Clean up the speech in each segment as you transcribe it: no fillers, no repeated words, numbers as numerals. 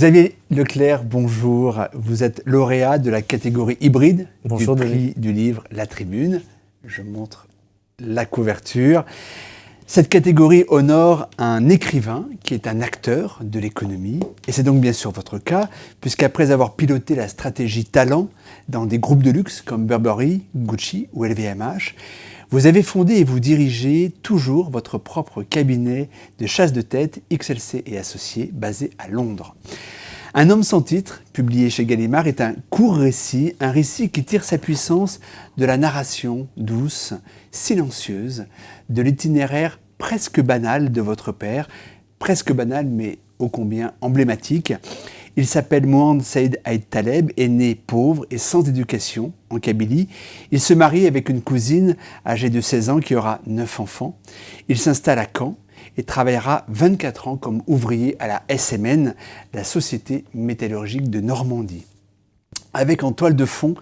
Xavier Leclerc, bonjour. Vous êtes lauréat de la catégorie hybride Bonjour, du prix du livre La Tribune. Je montre la couverture. Cette catégorie honore un écrivain qui est un acteur de l'économie. Et c'est donc bien sûr votre cas, puisqu'après avoir piloté la stratégie talent dans des groupes de luxe comme Burberry, Gucci ou LVMH, vous avez fondé et vous dirigez toujours votre propre cabinet de chasse de tête XLC et Associés basé à Londres. Un homme sans titre, publié chez Gallimard, est un court récit, un récit qui tire sa puissance de la narration douce, silencieuse, de l'itinéraire presque banal de votre père, presque banal mais ô combien emblématique. Il s'appelle Mohand Saïd Aït Taleb, est né pauvre et sans éducation en Kabylie. Il se marie avec une cousine âgée de 16 ans qui aura 9 enfants. Il s'installe à Caen et travaillera 24 ans comme ouvrier à la SMN, la Société métallurgique de Normandie. Avec en toile de fond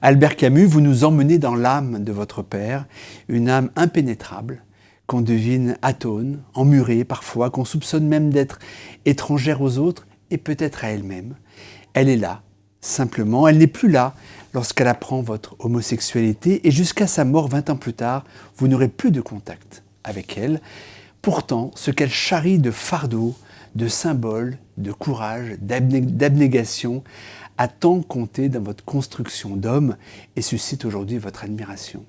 Albert Camus, vous nous emmenez dans l'âme de votre père, une âme impénétrable, qu'on devine atone, emmurée parfois, qu'on soupçonne même d'être étrangère aux autres et peut-être à elle-même. Elle est là, simplement, elle n'est plus là lorsqu'elle apprend votre homosexualité et jusqu'à sa mort 20 ans plus tard, vous n'aurez plus de contact avec elle. Pourtant, ce qu'elle charrie de fardeau, de symboles, de courage, d'abnégation, a tant compté dans votre construction d'homme et suscite aujourd'hui votre admiration.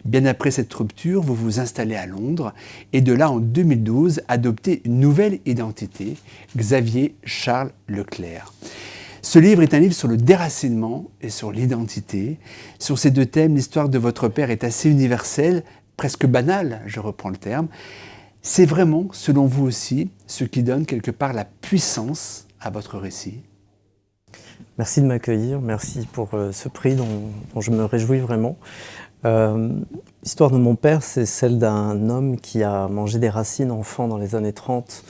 Bien après cette rupture, vous vous installez à Londres et de là, en 2012, adoptez une nouvelle identité, Xavier Charles Leclerc. Ce livre est un livre sur le déracinement et sur l'identité. Sur ces deux thèmes, l'histoire de votre père est assez universelle, presque banale, je reprends le terme. C'est vraiment, selon vous aussi, ce qui donne quelque part la puissance à votre récit. Merci de m'accueillir, merci pour ce prix dont je me réjouis vraiment. L'histoire de mon père, c'est celle d'un homme qui a mangé des racines enfant dans les années 30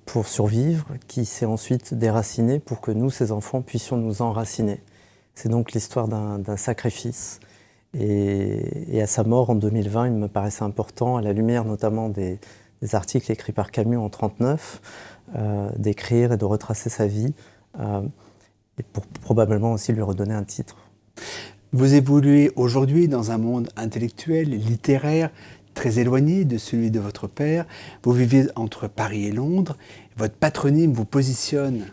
pour survivre, qui s'est ensuite déraciné pour que nous, ses enfants, puissions nous enraciner. C'est donc l'histoire d'un sacrifice. Et à sa mort en 2020, il me paraissait important, à la lumière notamment des articles écrits par Camus en 1939, d'écrire et de retracer sa vie, et pour probablement aussi lui redonner un titre. Vous évoluez aujourd'hui dans un monde intellectuel, littéraire, très éloigné de celui de votre père. Vous vivez entre Paris et Londres. Votre patronyme vous positionne,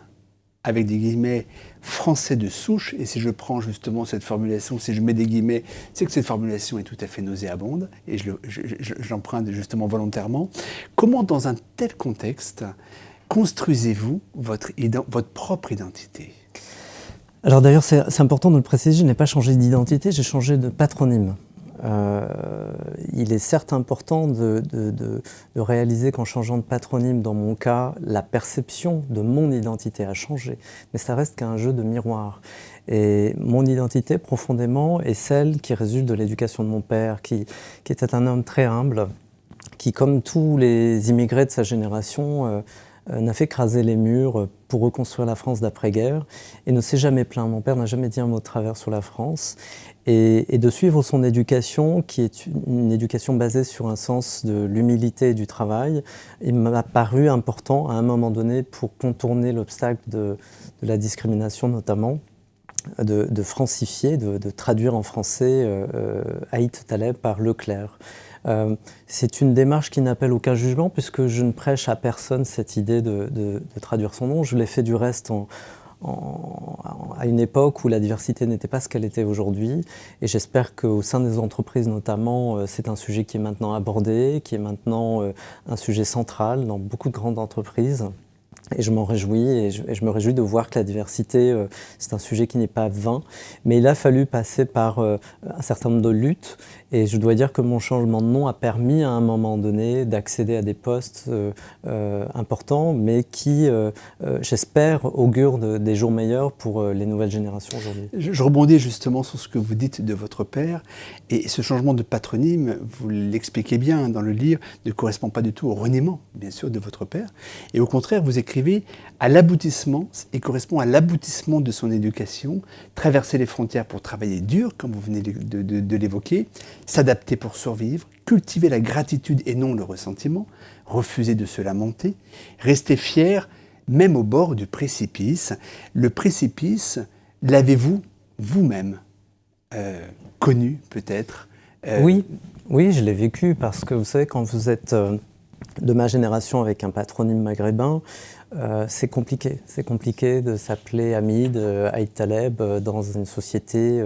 avec des guillemets, français de souche. Et si je prends justement cette formulation, si je mets des guillemets, c'est que cette formulation est tout à fait nauséabonde. Et j'emprunte justement volontairement. Comment, dans un tel contexte, construisez-vous votre propre identité ? Alors d'ailleurs, c'est important de le préciser, je n'ai pas changé d'identité, j'ai changé de patronyme. Il est certes important de réaliser qu'en changeant de patronyme, dans mon cas, la perception de mon identité a changé, mais ça reste qu'un jeu de miroir. Et mon identité, profondément, est celle qui résulte de l'éducation de mon père, qui était un homme très humble, qui, comme tous les immigrés de sa génération, n'a fait qu'raser les murs pour reconstruire la France d'après-guerre et ne s'est jamais plaint. Mon père n'a jamais dit un mot de travers sur la France. Et de suivre son éducation, qui est une éducation basée sur un sens de l'humilité et du travail, il m'a paru important à un moment donné pour contourner l'obstacle de la discrimination notamment, de francifier, de traduire en français Aït Taleb par Leclerc. C'est une démarche qui n'appelle aucun jugement puisque je ne prêche à personne cette idée de traduire son nom. Je l'ai fait du reste à une époque où la diversité n'était pas ce qu'elle était aujourd'hui et j'espère qu'au sein des entreprises notamment, c'est un sujet qui est maintenant abordé, qui est maintenant un sujet central dans beaucoup de grandes entreprises. Et je m'en réjouis et je me réjouis de voir que la diversité, c'est un sujet qui n'est pas vain. Mais il a fallu passer par un certain nombre de luttes. Et je dois dire que mon changement de nom a permis à un moment donné d'accéder à des postes importants, mais qui, j'espère, augurent des jours meilleurs pour les nouvelles générations aujourd'hui. Je rebondis justement sur ce que vous dites de votre père. Et ce changement de patronyme, vous l'expliquez bien dans le livre, ne correspond pas du tout au reniement, bien sûr, de votre père. Et au contraire, vous écrivez à l'aboutissement, et correspond à l'aboutissement de son éducation, traverser les frontières pour travailler dur, comme vous venez de l'évoquer, s'adapter pour survivre, cultiver la gratitude et non le ressentiment, refuser de se lamenter, rester fier même au bord du précipice. Le précipice, l'avez-vous vous-même connu peut-être Oui, oui, je l'ai vécu parce que vous savez, quand vous êtes de ma génération avec un patronyme maghrébin, c'est compliqué. C'est compliqué de s'appeler Hamid, Aïd Taleb dans une société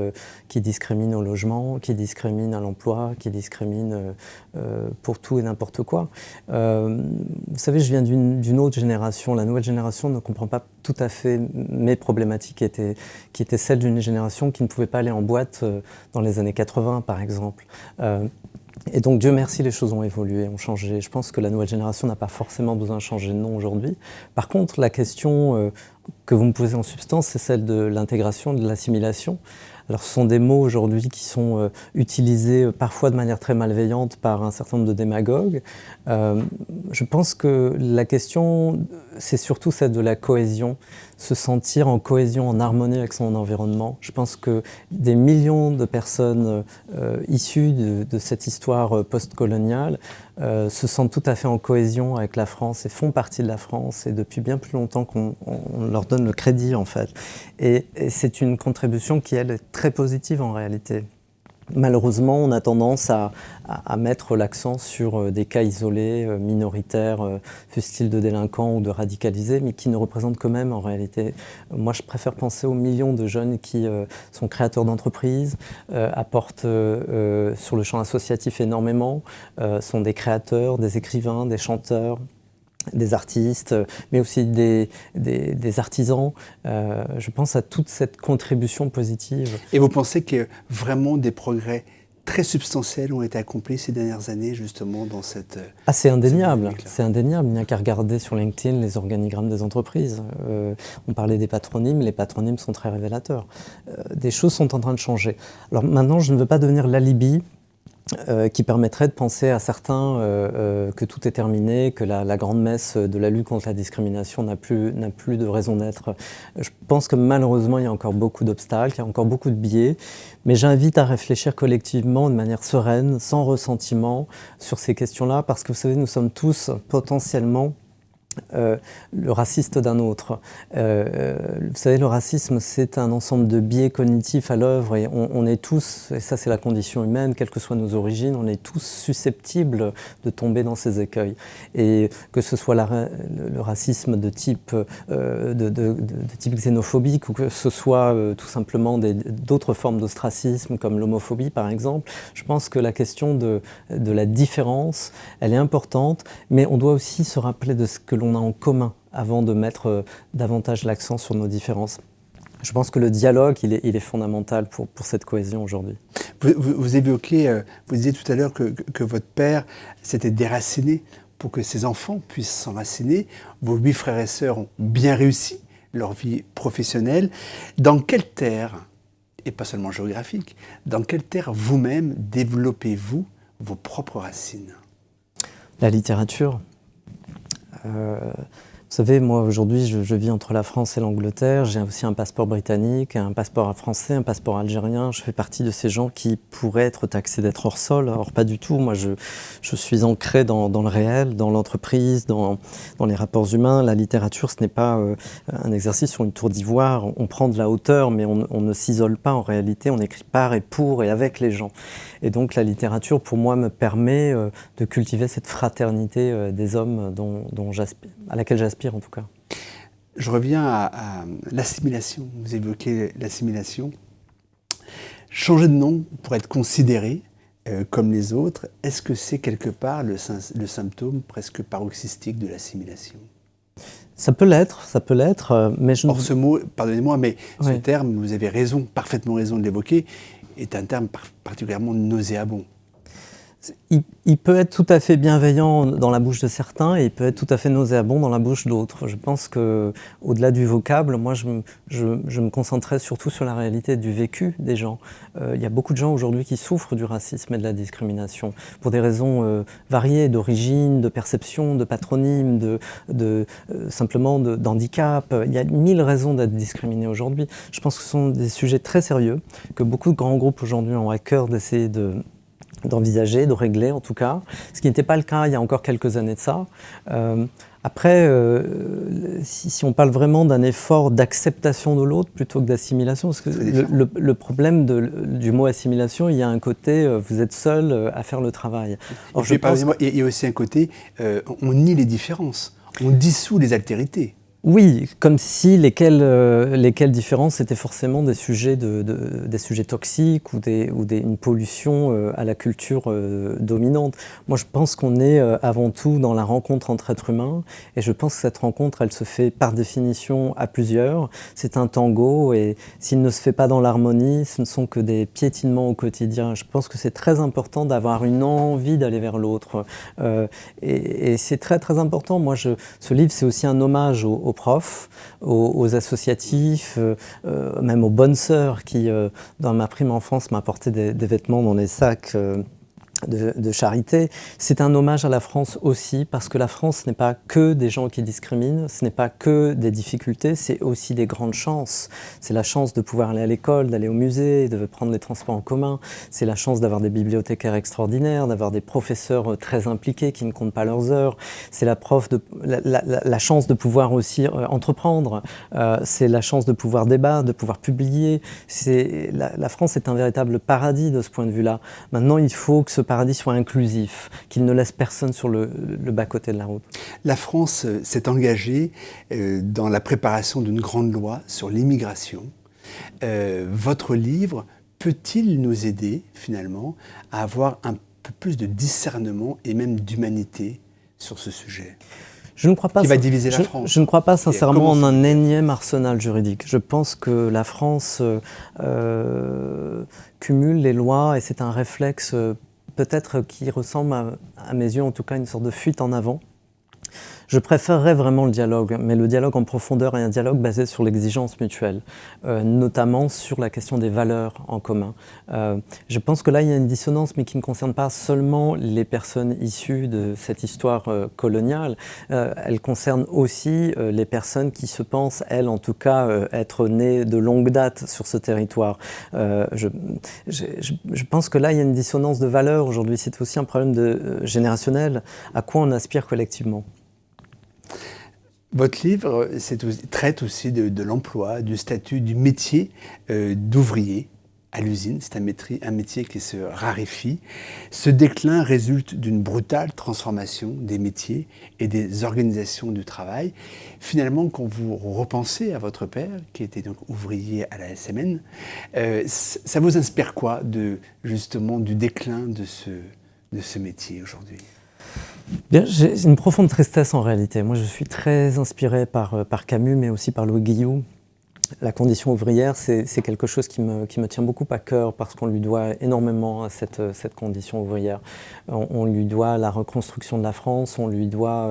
qui discrimine au logement, qui discrimine à l'emploi, qui discrimine pour tout et n'importe quoi. Vous savez, je viens d'une autre génération. La nouvelle génération ne comprend pas tout à fait mes problématiques qui étaient celles d'une génération qui ne pouvait pas aller en boîte dans les années 80, par exemple. Et donc, Dieu merci, les choses ont évolué, ont changé. Je pense que la nouvelle génération n'a pas forcément besoin de changer de nom aujourd'hui. Par contre, la question que vous me posez en substance, c'est celle de l'intégration, de l'assimilation. Alors, ce sont des mots aujourd'hui qui sont utilisés parfois de manière très malveillante par un certain nombre de démagogues. Je pense que la question, c'est surtout celle de la cohésion, se sentir en cohésion, en harmonie avec son environnement. Je pense que des millions de personnes issues de cette histoire post-coloniale se sentent tout à fait en cohésion avec la France et font partie de la France, et depuis bien plus longtemps qu'on leur donne le crédit, en fait. Et c'est une contribution qui, elle, est très positive en réalité. Malheureusement, on a tendance à mettre l'accent sur des cas isolés, minoritaires, fussent-ils de délinquants ou de radicalisés, mais qui ne représentent quand même en réalité. Moi, je préfère penser aux millions de jeunes qui sont créateurs d'entreprises, apportent sur le champ associatif énormément, sont des créateurs, des écrivains, des chanteurs, des artistes, mais aussi des artisans. Je pense à toute cette contribution positive. Et vous pensez que vraiment des progrès très substantiels ont été accomplis ces dernières années, justement, dans cette... Ah, c'est indéniable, c'est indéniable. Il n'y a qu'à regarder sur LinkedIn les organigrammes des entreprises. On parlait des patronymes, les patronymes sont très révélateurs. Des choses sont en train de changer. Alors maintenant, je ne veux pas devenir l'alibi qui permettrait de penser à certains que tout est terminé, que la grande messe de la lutte contre la discrimination n'a plus de raison d'être. Je pense que malheureusement, il y a encore beaucoup d'obstacles, il y a encore beaucoup de biais, mais j'invite à réfléchir collectivement de manière sereine, sans ressentiment, sur ces questions-là, parce que vous savez, nous sommes tous potentiellement le raciste d'un autre. Vous savez, le racisme, c'est un ensemble de biais cognitifs à l'œuvre, et on est tous, et ça c'est la condition humaine, quelles que soient nos origines, on est tous susceptibles de tomber dans ces écueils. Et que ce soit le racisme de type xénophobique, ou que ce soit tout simplement d'autres formes d'ostracisme, comme l'homophobie par exemple, je pense que la question de la différence, elle est importante, mais on doit aussi se rappeler de ce que l'on a en commun avant de mettre davantage l'accent sur nos différences. Je pense que le dialogue, il est fondamental pour cette cohésion aujourd'hui. Vous évoquez, vous disiez tout à l'heure que votre père s'était déraciné pour que ses enfants puissent s'enraciner. Vos 8 frères et sœurs ont bien réussi leur vie professionnelle. Dans quelle terre, et pas seulement géographique, dans quelle terre vous-même développez-vous vos propres racines ? La littérature. Vous savez, moi aujourd'hui, je vis entre la France et l'Angleterre. J'ai aussi un passeport britannique, un passeport français, un passeport algérien. Je fais partie de ces gens qui pourraient être taxés d'être hors sol. Or, pas du tout. Moi, je suis ancré dans le réel, dans l'entreprise, dans les rapports humains. La littérature, ce n'est pas un exercice sur une tour d'ivoire. On prend de la hauteur, mais on ne s'isole pas en réalité. On écrit par et pour et avec les gens. Et donc, la littérature, pour moi, me permet de cultiver cette fraternité des hommes à laquelle j'aspire en tout cas. Je reviens à l'assimilation. Vous évoquez l'assimilation. Changer de nom pour être considéré comme les autres, est-ce que c'est quelque part le symptôme presque paroxystique de l'assimilation ? Ça peut l'être, mais je... Or, ce mot, pardonnez-moi, mais ce Oui. terme, vous avez raison, parfaitement raison de l'évoquer, est un terme particulièrement nauséabond. Il peut être tout à fait bienveillant dans la bouche de certains et il peut être tout à fait nauséabond dans la bouche d'autres. Je pense qu'au-delà du vocable, moi je me concentrais surtout sur la réalité du vécu des gens. Il y a beaucoup de gens aujourd'hui qui souffrent du racisme et de la discrimination pour des raisons variées, d'origine, de perception, de patronyme, simplement d'handicap. Il y a 1000 raisons d'être discriminé aujourd'hui. Je pense que ce sont des sujets très sérieux que beaucoup de grands groupes aujourd'hui ont à cœur d'essayer d'envisager, de régler en tout cas, ce qui n'était pas le cas il y a encore quelques années de ça. Après, si on parle vraiment d'un effort d'acceptation de l'autre plutôt que d'assimilation, parce que le problème du mot assimilation, il y a un côté, vous êtes seul à faire le travail. Or, il y a aussi un côté, on nie les différences, on dissout les altérités. Oui, comme si lesquelles différences étaient forcément des sujets, des sujets toxiques ou une pollution à la culture dominante. Moi, je pense qu'on est avant tout dans la rencontre entre êtres humains, et je pense que cette rencontre, elle se fait par définition à plusieurs. C'est un tango, et s'il ne se fait pas dans l'harmonie, ce ne sont que des piétinements au quotidien. Je pense que c'est très important d'avoir une envie d'aller vers l'autre, et c'est très très important. Moi, ce livre, c'est aussi un hommage aux profs, aux associatifs, même aux bonnes sœurs qui, dans ma prime enfance, m'apportaient des vêtements dans les sacs de charité. C'est un hommage à la France aussi, parce que la France n'est pas que des gens qui discriminent, ce n'est pas que des difficultés, c'est aussi des grandes chances. C'est la chance de pouvoir aller à l'école, d'aller au musée, de prendre les transports en commun. C'est la chance d'avoir des bibliothécaires extraordinaires, d'avoir des professeurs très impliqués qui ne comptent pas leurs heures. C'est la chance de pouvoir aussi entreprendre. C'est la chance de pouvoir débattre, de pouvoir publier. La France est un véritable paradis de ce point de vue-là. Maintenant, il faut que ce paradis soit inclusif, qu'il ne laisse personne sur le bas-côté de la route. La France s'est engagée dans la préparation d'une grande loi sur l'immigration. Votre livre peut-il nous aider finalement à avoir un peu plus de discernement et même d'humanité sur ce sujet ? Je ne crois pas, qui va diviser la France. Je ne crois pas sincèrement en un énième arsenal juridique. Je pense que la France cumule les lois, et c'est un réflexe peut-être qui ressemble à mes yeux en tout cas une sorte de fuite en avant. Je préférerais vraiment le dialogue, mais le dialogue en profondeur et un dialogue basé sur l'exigence mutuelle, notamment sur la question des valeurs en commun. Je pense que là, il y a une dissonance, mais qui ne concerne pas seulement les personnes issues de cette histoire coloniale. Elle concerne aussi les personnes qui se pensent, elles en tout cas, être nées de longue date sur ce territoire. Je pense que là, il y a une dissonance de valeurs aujourd'hui. C'est aussi un problème générationnel. À quoi on aspire collectivement ? Votre livre traite aussi de l'emploi, du statut, du métier d'ouvrier à l'usine. C'est un métier qui se raréfie. Ce déclin résulte d'une brutale transformation des métiers et des organisations du travail. Finalement, quand vous repensez à votre père, qui était donc ouvrier à la SMN, ça vous inspire quoi justement du déclin de ce métier aujourd'hui ? Bien, j'ai une profonde tristesse en réalité. Moi, je suis très inspiré par Camus, mais aussi par Louis Guillou. La condition ouvrière, c'est quelque chose qui me tient beaucoup à cœur, parce qu'on lui doit énormément à cette condition ouvrière. On lui doit la reconstruction de la France, on lui doit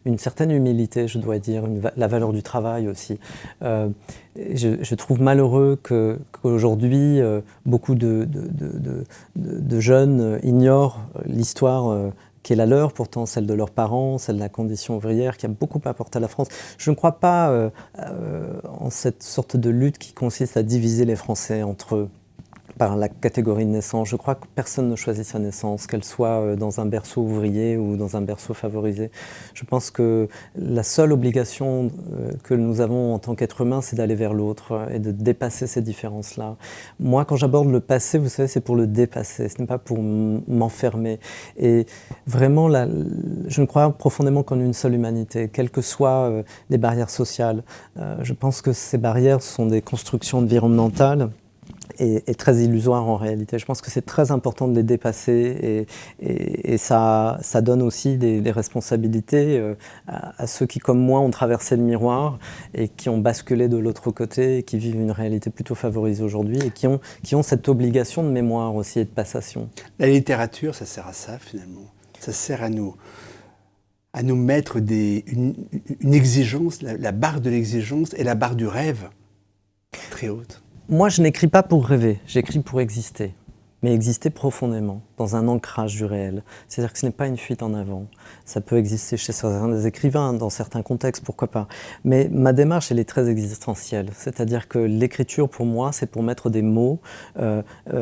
une certaine humilité, je dois dire, la valeur du travail aussi. Je trouve malheureux qu'aujourd'hui, beaucoup de jeunes ignorent l'histoire qui est la leur, pourtant celle de leurs parents, celle de la condition ouvrière, qui a beaucoup apporté à la France. Je ne crois pas en cette sorte de lutte qui consiste à diviser les Français entre eux par la catégorie de naissance. Je crois que personne ne choisit sa naissance, qu'elle soit dans un berceau ouvrier ou dans un berceau favorisé. Je pense que la seule obligation que nous avons en tant qu'être humain, c'est d'aller vers l'autre et de dépasser ces différences-là. Moi, quand j'aborde le passé, vous savez, c'est pour le dépasser, ce n'est pas pour m'enfermer. Et vraiment, je ne crois profondément qu'en une seule humanité, quelles que soient les barrières sociales. Je pense que ces barrières sont des constructions environnementales et très illusoire en réalité. Je pense que c'est très important de les dépasser, et ça donne aussi des responsabilités à ceux qui, comme moi, ont traversé le miroir et qui ont basculé de l'autre côté et qui vivent une réalité plutôt favorisée aujourd'hui et qui ont cette obligation de mémoire aussi et de passation. La littérature, ça sert à ça finalement. Ça sert à nous mettre une exigence, la barre de l'exigence et la barre du rêve très haute. Moi, je n'écris pas pour rêver, j'écris pour exister. mais exister profondément, dans un ancrage du réel. C'est-à-dire que ce n'est pas une fuite en avant. Ça peut exister chez certains écrivains, dans certains contextes, pourquoi pas. Mais ma démarche, elle est très existentielle. C'est-à-dire que l'écriture, pour moi, c'est pour mettre des mots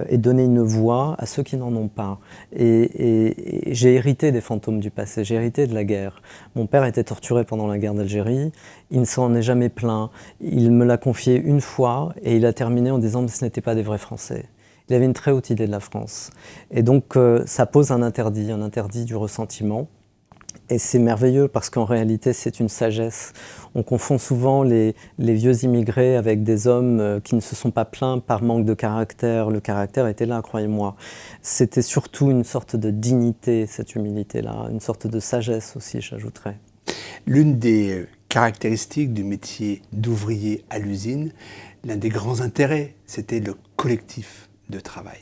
et donner une voix à ceux qui n'en ont pas. Et j'ai hérité des fantômes du passé, j'ai hérité de la guerre. Mon père a été torturé pendant la guerre d'Algérie, il ne s'en est jamais plaint. Il me l'a confié une fois et il a terminé en disant que ce n'étaient pas des vrais Français. Il avait une très haute idée de la France. Et donc, ça pose un interdit du ressentiment. Et c'est merveilleux parce qu'en réalité, c'est une sagesse. On confond souvent les vieux immigrés avec des hommes qui ne se sont pas plaints par manque de caractère. Le caractère était là, croyez-moi. C'était surtout une sorte de dignité, cette humilité-là, une sorte de sagesse aussi, j'ajouterais. L'une des caractéristiques du métier d'ouvrier à l'usine, l'un des grands intérêts, c'était le collectif de travail.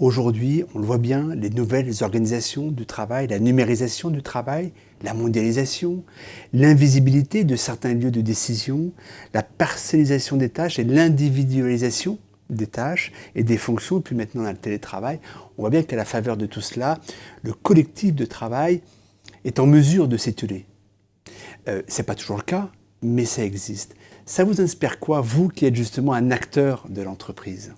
Aujourd'hui, on le voit bien, les nouvelles organisations du travail, la numérisation du travail, la mondialisation, l'invisibilité de certains lieux de décision, la parcellisation des tâches et l'individualisation des tâches et des fonctions, puis maintenant dans le télétravail, on voit bien qu'à la faveur de tout cela, le collectif de travail est en mesure de s'étioler. Ce n'est pas toujours le cas, mais ça existe. Ça vous inspire quoi, vous qui êtes justement un acteur de l'entreprise ?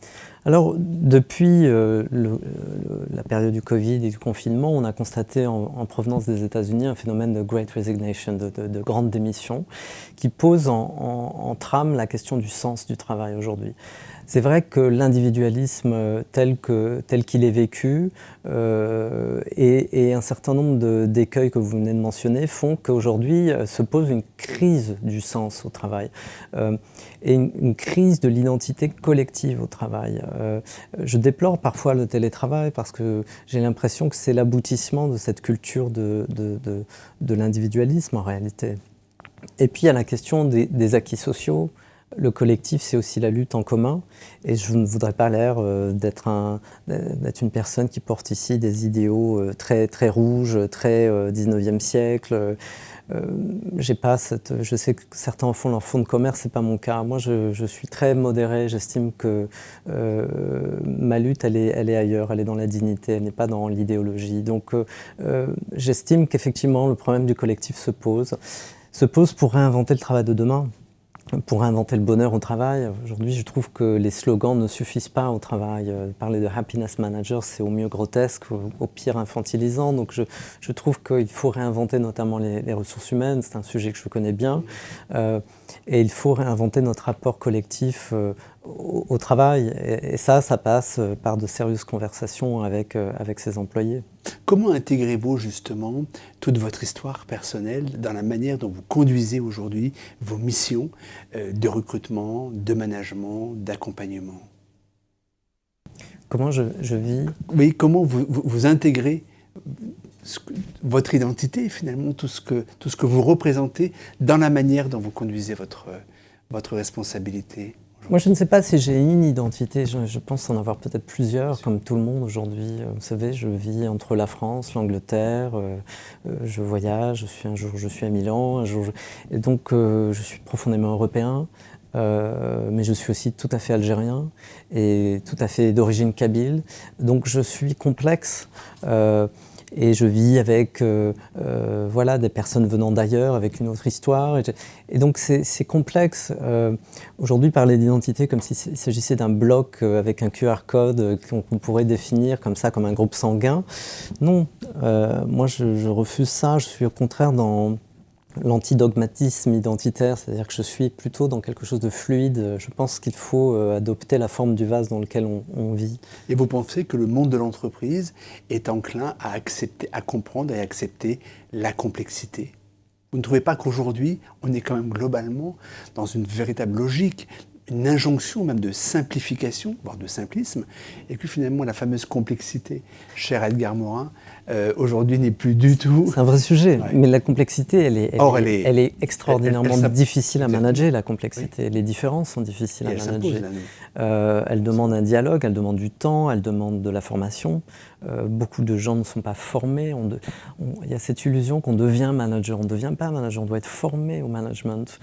Alors, depuis la période du Covid et du confinement, on a constaté en provenance des États-Unis un phénomène de Great Resignation, de grande démission, qui pose en trame la question du sens du travail aujourd'hui. C'est vrai que l'individualisme tel qu'il est vécu et un certain nombre d'écueils que vous venez de mentionner font qu'aujourd'hui se pose une crise du sens au travail et une crise de l'identité collective au travail. Je déplore parfois le télétravail parce que j'ai l'impression que c'est l'aboutissement de cette culture de l'individualisme en réalité. Et puis il y a la question des acquis sociaux. Le collectif, c'est aussi la lutte en commun. Et je ne voudrais pas l'air d'être une personne qui porte ici des idéaux très, très rouges, très 19e siècle. Je sais que certains en font leur fonds de commerce, ce n'est pas mon cas. Moi, je suis très modéré. J'estime que ma lutte, elle est ailleurs. Elle est dans la dignité, elle n'est pas dans l'idéologie. Donc, j'estime qu'effectivement, le problème du collectif se pose pour réinventer le travail de demain. Pour réinventer le bonheur au travail. Aujourd'hui, je trouve que les slogans ne suffisent pas au travail. Parler de happiness manager, c'est au mieux grotesque, au pire infantilisant. Donc je trouve qu'il faut réinventer notamment les ressources humaines. C'est un sujet que je connais bien. Et il faut réinventer notre rapport collectif au travail. Et ça passe par de sérieuses conversations avec ses employés. Comment intégrez-vous justement toute votre histoire personnelle dans la manière dont vous conduisez aujourd'hui vos missions de recrutement, de management, d'accompagnement ? Comment je vis ? Oui, comment vous intégrez votre identité finalement, tout ce que vous représentez dans la manière dont vous conduisez votre responsabilité ? Moi, je ne sais pas si j'ai une identité. Je pense en avoir peut-être plusieurs, comme tout le monde aujourd'hui. Vous savez, je vis entre la France, l'Angleterre, je voyage, un jour je suis à Milan, et donc je suis profondément européen, mais je suis aussi tout à fait algérien et tout à fait d'origine kabyle. Donc je suis complexe. Et je vis avec des personnes venant d'ailleurs, avec une autre histoire. Et donc c'est complexe. Aujourd'hui, parler d'identité comme s'il s'agissait d'un bloc avec un QR code qu'on pourrait définir comme ça, comme un groupe sanguin. Non, moi je refuse ça. Je suis au contraire dans l'antidogmatisme identitaire, c'est-à-dire que je suis plutôt dans quelque chose de fluide. Je pense qu'il faut adopter la forme du vase dans lequel on vit. Et vous pensez que le monde de l'entreprise est enclin à comprendre et à accepter la complexité ? Vous ne trouvez pas qu'aujourd'hui, on est quand même globalement dans une véritable logique, une injonction même de simplification, voire de simplisme, et que finalement la fameuse complexité, cher Edgar Morin, aujourd'hui n'est plus du tout... C'est un vrai sujet, mais la complexité, elle est extraordinairement difficile à manager, la complexité. Oui. Les différences sont difficiles à manager. Elle demande un dialogue, elle demande du temps, elle demande de la formation. beaucoup de gens ne sont pas formés. Il y a cette illusion qu'on devient manager. On ne devient pas manager, on doit être formé au management.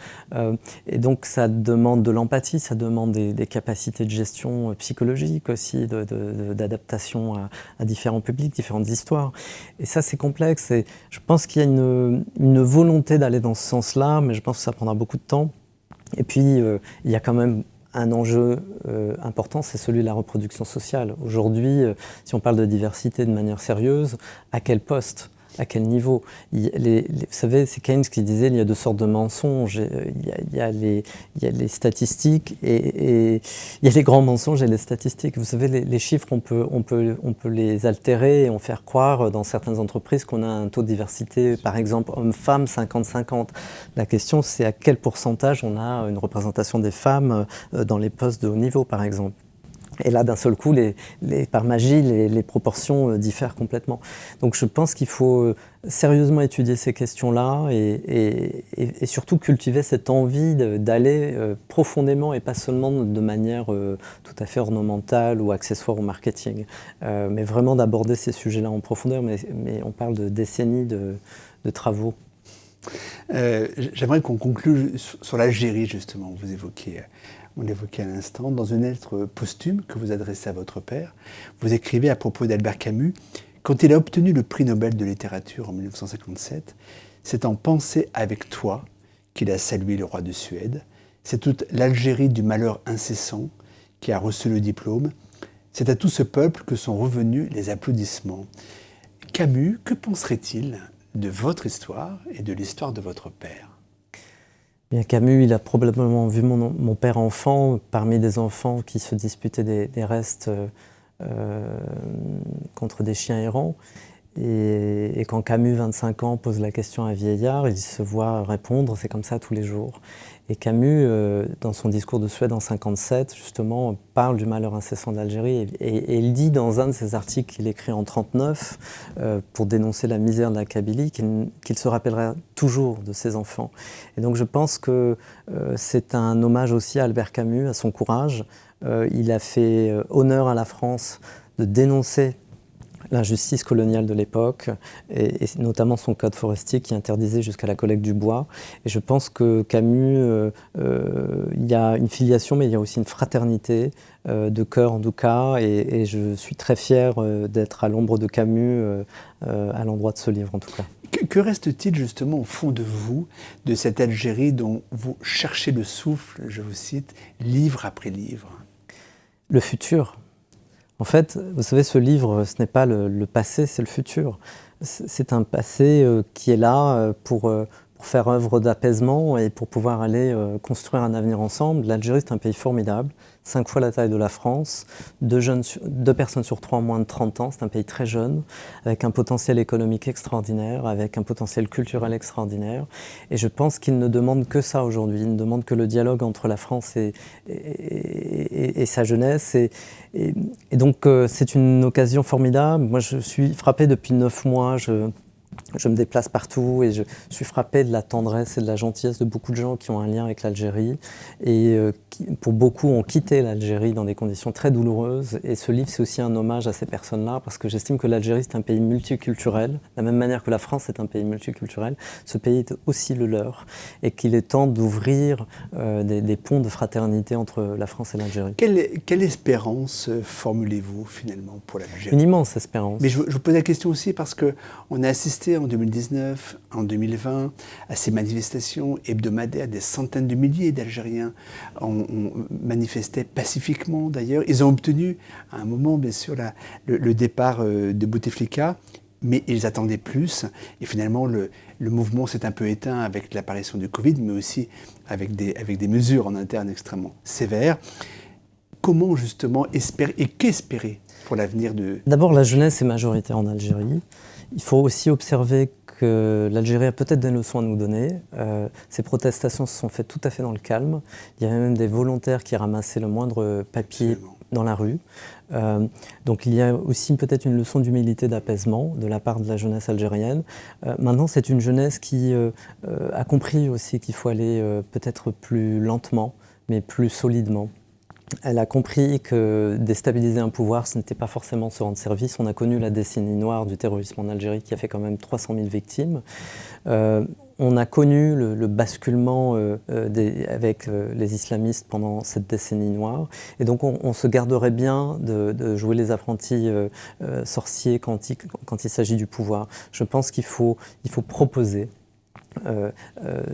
Et donc ça demande de l'empathie, ça demande des capacités de gestion psychologique aussi, d'adaptation à différents publics, différentes histoires. Et ça, c'est complexe. Et je pense qu'il y a une volonté d'aller dans ce sens-là, mais je pense que ça prendra beaucoup de temps. Et puis, il y a quand même un enjeu important, c'est celui de la reproduction sociale. Aujourd'hui, si on parle de diversité de manière sérieuse, à quel poste ? À quel niveau ? Vous savez, c'est Keynes qui disait qu'il y a deux sortes de mensonges. Il y a les statistiques et il y a les grands mensonges et les statistiques. Vous savez, les chiffres, on peut les altérer et en faire croire dans certaines entreprises qu'on a un taux de diversité, par exemple, hommes-femmes 50-50. La question, c'est à quel pourcentage on a une représentation des femmes dans les postes de haut niveau, par exemple. Et là, d'un seul coup, par magie, les proportions diffèrent complètement. Donc je pense qu'il faut sérieusement étudier ces questions-là et surtout cultiver cette envie d'aller profondément et pas seulement de manière tout à fait ornementale ou accessoire au marketing, mais vraiment d'aborder ces sujets-là en profondeur. Mais on parle de décennies de travaux. J'aimerais qu'on conclue sur l'Algérie, justement. On l'évoquait à l'instant, dans une lettre posthume que vous adressez à votre père, vous écrivez à propos d'Albert Camus, quand il a obtenu le prix Nobel de littérature en 1957, c'est en pensée avec toi qu'il a salué le roi de Suède. C'est toute l'Algérie du malheur incessant qui a reçu le diplôme. C'est à tout ce peuple que sont revenus les applaudissements. Camus, que penserait-il de votre histoire et de l'histoire de votre père ? Bien, Camus, il a probablement vu mon père enfant, parmi des enfants qui se disputaient des restes contre des chiens errants. Et quand Camus, 25 ans, pose la question à un vieillard, il se voit répondre, c'est comme ça tous les jours. Et Camus, dans son discours de Suède en 1957, justement, parle du malheur incessant de l'Algérie. Et il dit dans un de ses articles qu'il écrit en 1939, pour dénoncer la misère de la Kabylie, qu'il se rappellera toujours de ses enfants. Et donc je pense que c'est un hommage aussi à Albert Camus, à son courage. Il a fait honneur à la France de dénoncer l'injustice coloniale de l'époque, et notamment son code forestier qui interdisait jusqu'à la collecte du bois. Et je pense que Camus, il y a une filiation, mais il y a aussi une fraternité de cœur en tout cas, et je suis très fier d'être à l'ombre de Camus, à l'endroit de ce livre en tout cas. Que reste-t-il justement au fond de vous, de cette Algérie dont vous cherchez le souffle, je vous cite, livre après livre ? Le futur. En fait, vous savez, ce livre, ce n'est pas le passé, c'est le futur. C'est un passé qui est là pour faire œuvre d'apaisement et pour pouvoir aller construire un avenir ensemble. L'Algérie, c'est un pays formidable, 5 fois la taille de la France, 2 personnes sur 3 en moins de 30 ans, c'est un pays très jeune, avec un potentiel économique extraordinaire, avec un potentiel culturel extraordinaire. Et je pense qu'il ne demande que ça aujourd'hui, il ne demande que le dialogue entre la France et sa jeunesse. Et donc c'est une occasion formidable. Moi je suis frappé depuis 9 mois, je me déplace partout et je suis frappé de la tendresse et de la gentillesse de beaucoup de gens qui ont un lien avec l'Algérie et qui, pour beaucoup, ont quitté l'Algérie dans des conditions très douloureuses. Et ce livre, c'est aussi un hommage à ces personnes-là parce que j'estime que l'Algérie, c'est un pays multiculturel. De la même manière que la France est un pays multiculturel, ce pays est aussi le leur et qu'il est temps d'ouvrir des ponts de fraternité entre la France et l'Algérie. Quelle espérance formulez-vous finalement pour l'Algérie ? Une immense espérance. Mais je vous pose la question aussi parce qu'on a assisté en 2019, en 2020, à ces manifestations hebdomadaires. Des centaines de milliers d'Algériens ont manifesté pacifiquement d'ailleurs. Ils ont obtenu à un moment, bien sûr, le départ de Bouteflika, mais ils attendaient plus. Et finalement, le mouvement s'est un peu éteint avec l'apparition du Covid, mais aussi avec des mesures en interne extrêmement sévères. Comment justement espérer et qu'espérer pour l'avenir de... D'abord, la jeunesse est majoritaire en Algérie. Il faut aussi observer que l'Algérie a peut-être des leçons à nous donner. Ces protestations se sont faites tout à fait dans le calme. Il y avait même des volontaires qui ramassaient le moindre papier Absolument. Dans la rue. Donc il y a aussi peut-être une leçon d'humilité, d'apaisement de la part de la jeunesse algérienne. Maintenant, c'est une jeunesse qui a compris aussi qu'il faut aller peut-être plus lentement, mais plus solidement. Elle a compris que déstabiliser un pouvoir, ce n'était pas forcément se rendre service. On a connu la décennie noire du terrorisme en Algérie qui a fait quand même 300 000 victimes. On a connu le basculement avec les islamistes pendant cette décennie noire. Et donc on se garderait bien de jouer les apprentis sorciers quand il s'agit du pouvoir. Je pense qu'il faut proposer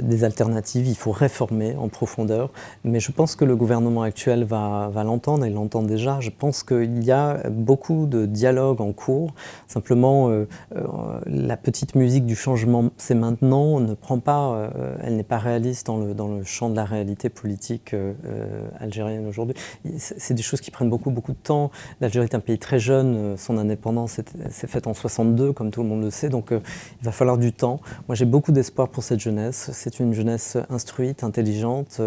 des alternatives, il faut réformer en profondeur, mais je pense que le gouvernement actuel va l'entendre, et l'entend déjà. Je pense qu'il y a beaucoup de dialogues en cours, simplement la petite musique du changement, c'est maintenant, ne prend pas, elle n'est pas réaliste dans le champ de la réalité politique algérienne aujourd'hui. C'est des choses qui prennent beaucoup de temps. L'Algérie est un pays très jeune, son indépendance s'est faite en 62, comme tout le monde le sait, donc il va falloir du temps. Moi j'ai beaucoup d'espoir pour cette jeunesse. C'est une jeunesse instruite, intelligente.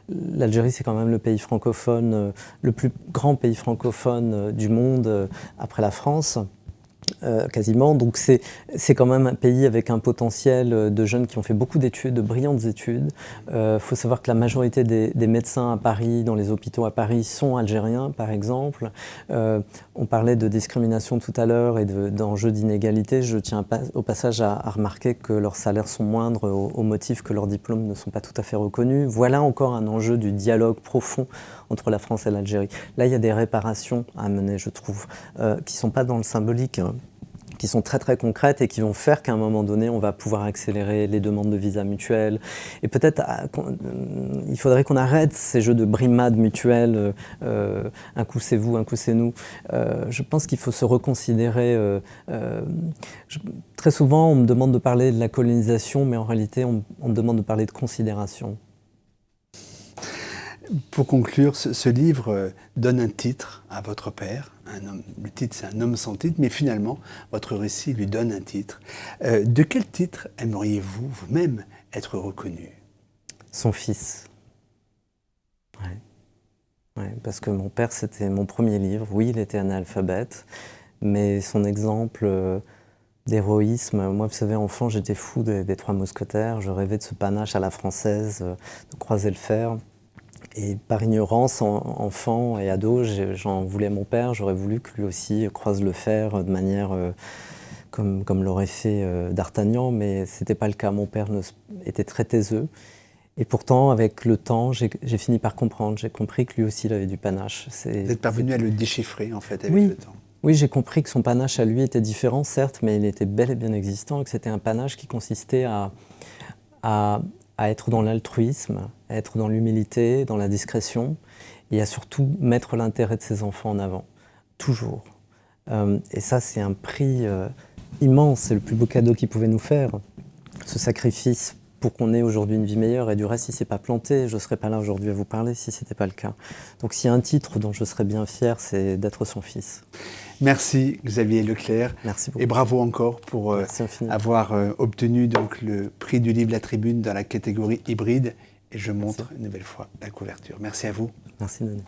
L'Algérie, c'est quand même le pays francophone, le plus grand pays francophone du monde après la France. Quasiment. Donc c'est quand même un pays avec un potentiel de jeunes qui ont fait beaucoup d'études, de brillantes études. Faut savoir que la majorité des médecins à Paris, dans les hôpitaux à Paris, sont algériens, par exemple. On parlait de discrimination tout à l'heure et d'enjeux d'inégalité. Je tiens au passage à remarquer que leurs salaires sont moindres au motif que leurs diplômes ne sont pas tout à fait reconnus. Voilà encore un enjeu du dialogue profond entre la France et l'Algérie. Là, il y a des réparations à mener, je trouve, qui ne sont pas dans le symbolique, hein, qui sont très concrètes et qui vont faire qu'à un moment donné, on va pouvoir accélérer les demandes de visa mutuels. Et peut-être, il faudrait qu'on arrête ces jeux de brimades mutuelles, un coup c'est vous, un coup c'est nous. Je pense qu'il faut se reconsidérer. Très souvent, on me demande de parler de la colonisation, mais en réalité, on me demande de parler de considération. Pour conclure, ce livre donne un titre à votre père. Le titre, c'est Un homme sans titre, mais finalement, votre récit lui donne un titre. De quel titre aimeriez-vous, vous-même, être reconnu? Son fils. Ouais, parce que mon père, c'était mon premier livre. Oui, il était analphabète, mais son exemple d'héroïsme, moi, vous savez, enfant, j'étais fou des Trois Mousquetaires. Je rêvais de ce panache à la française, de croiser le fer. Et par ignorance, enfant et ado, j'en voulais à mon père. J'aurais voulu que lui aussi croise le fer de manière comme l'aurait fait D'Artagnan, mais ce n'était pas le cas. Mon père était très taiseux. Et pourtant, avec le temps, j'ai fini par comprendre. J'ai compris que lui aussi, il avait du panache. Vous êtes parvenu à le déchiffrer, en fait, avec le temps. Oui, j'ai compris que son panache à lui était différent, certes, mais il était bel et bien existant, et que c'était un panache qui consistait à être dans l'altruisme, à être dans l'humilité, dans la discrétion, et à surtout mettre l'intérêt de ses enfants en avant, toujours. Et ça, c'est un prix immense, c'est le plus beau cadeau qu'il pouvait nous faire, ce sacrifice pour qu'on ait aujourd'hui une vie meilleure. Et du reste, si c'est pas planté, je ne serais pas là aujourd'hui à vous parler si ce n'était pas le cas. Donc s'il y a un titre dont je serais bien fier, c'est d'être son fils. Merci Xavier Leclerc. Merci beaucoup. Et bravo encore pour avoir obtenu donc, le prix du livre La Tribune dans la catégorie hybride. Et je montre une nouvelle fois la couverture. Merci à vous. Merci Denis.